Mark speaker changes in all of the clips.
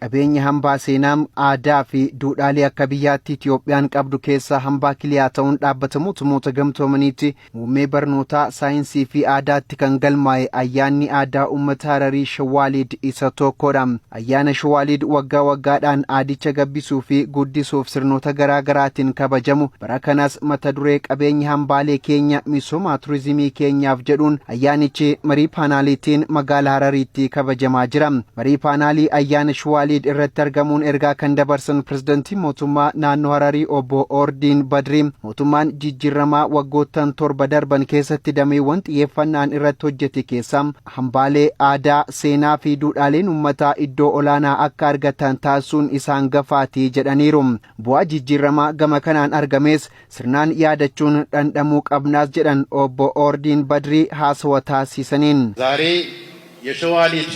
Speaker 1: Qabeenya hambaa seenaa aadaa fi duudhaalee akka biyyaatti Itoophiyaan qabdu keessa hambaa kiliyaa ta'uun dhaabbata mootummoota gamtoomaniitti muummee barnootaa saayinsii fi aadaatti kan galmaa'e ayyaanni aadaa uummata Hararii Shawaalid isa tokkodha. Ayyaana Shawaalid waggaa waggaadhaan aadicha gabbisuu fi guddisuuf sirnoota garaa garaatiin kabajamu. Bara kanas mata duree qabeenya hambaalee keenya misooma turizimii keenyaaf jedhuun ayyaanichi marii paanaaliitiin magaalaa Harariitti kabajamaa jira. Marii paanaalii ayyaana Shawaalid irratti argamuun ergaa kan dabarsan pirezidantii mootummaa naannoo Hararii obbo Ordiin Badrii mootummaan jijjiiramaa waggoottan 7 darban keessatti dameewwan xiyyeeffannaan irratti hojjete keessaa hambaalee aadaa seenaa fi duudhaaleen uummataa iddoo olaanaa akka argatan taasisuun isaan gafaatii jedhaniiru. Bu'aa jijjiiramaa gama kanaan argames sirnaan yaadachuun dhandhamuu qabnaas jedhan obbo Ordiin Badrii haasawa taasisaniin.
Speaker 2: ዛሬ የሸዋሊድ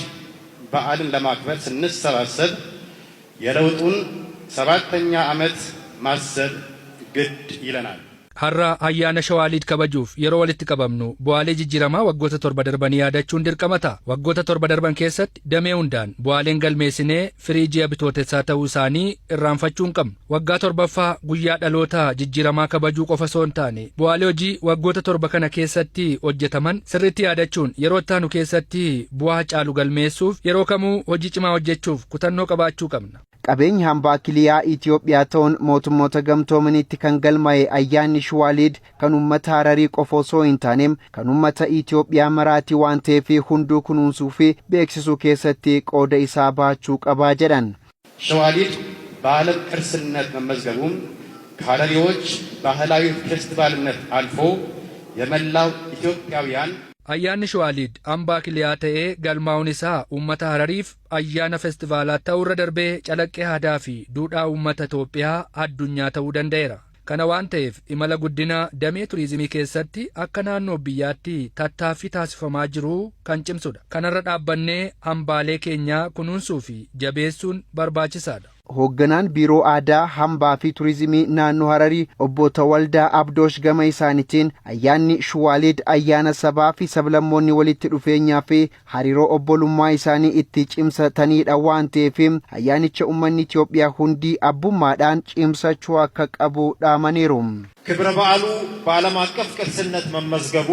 Speaker 2: በዓልን ለማክበር ስንሰባሰብ የለውጡን 7ኛ ዓመት ማሰብ ግድ ይለናል።
Speaker 3: har'a ayyaana Shawaalid kabajuuf yeroo walitti qabamnu bu'aalee jijjiiramaa waggoota 7 darbanii yaadachuun dirqama ta'a. Waggoota 7 darban keessatti damee hundaan bu'aaleen galmeessinee firii ji'a bitootessaa ta'uu isaanii irraanfachuu hin qabnu. Waggaa 7ffaa guyyaa dhalootaa jijjiiramaa kabajuu qofa osoo hin taane bu'aalee hojii waggoota 7 kana keessatti hojjetaman sirriitti yaadachuun yeroo itti aanu keessatti bu'aa caalu galmeessuuf yeroo kamuu hojii cimaa hojjechuuf kutannoo qabaachuu qabna.
Speaker 1: Qabeenya hambaa kiliyaa Itoophiyaa ta'uun mootummoota gamtoomaniitti kan galmaa'e ayyaanni Shawaalid kan uummata Hararii qofa osoo hin taanem kan uummata Itoophiyaa maraatii waan ta'eef hunduu kunuunsuu fi beeksisuu keessatti qooda isaa baachuu qabaa jedhan.
Speaker 2: Shawaalid በዓለም ቅርስነት መመዝገቡም ከሀረሪዎች ባህላዊ ፌስቲቫልነት አልፎ የመላው ኢትዮጵያውያን
Speaker 3: ayyaanni Shawaalid hambaa kiliyaa ta'ee galmaa'uun isaa uummata Harariif ayyaana feestivaalaa ta'uurra darbee calaqqee aadaa fi duudhaa uummata Itoophiyaa addunyaa ta'uu danda'eera. Kana waan ta'eef imala guddina damee turizimii keessatti akka naannoo biyyaatti tattaaffii taasifamaa jiru kan cimsudha. Kanarra dhaabbannee hambaalee keenyaa kunuunsuu fi jabeessuun barbaachisaadha.
Speaker 1: Hoogganaan biiroo aadaa hambaa fi turizimii naannoo Hararii obbo Tawaldaa Abdoosh gama isaaniitiin ayyaanni Shawaalid ayyaana sabaa fi sablammoonni walitti dhufeenyaa fi hariiroo obbolummaa isaanii itti cimsatanidha waan ta'eef ayyaanicha uummanni Itoophiyaa hundi abbummaadhaan cimsachuu akka qabu dhaamaniiru.
Speaker 2: ክብረ በዓሉ በዓለም አቀፍ ቅርስነት መመዝገቡ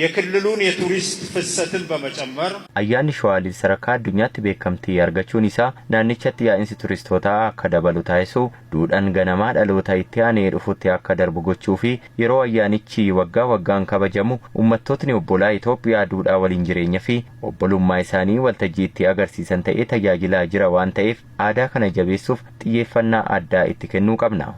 Speaker 2: የክልሉን የቱሪስት ፍሰትን በመጨመር
Speaker 4: ayyaanni Shawaalid sadarkaa addunyaatti beekamtii argachuun isaa naannichatti yaa'insi turistootaa akka dabalu taasisuu duudhaan ganamaa dhaloota itti aanee dhufutti akka darbu gochuu fi yeroo ayyaanichi waggaa waggaan kabajamu uummattootni obbolaa Itoophiyaa duudhaa waliin jireenya fi obbolummaa isaanii waltajjii itti agarsiisan ta'ee tajaajilaa jira waan ta'eef aadaa kana jabeessuuf xiyyeeffannaa addaa itti kennuu qabna.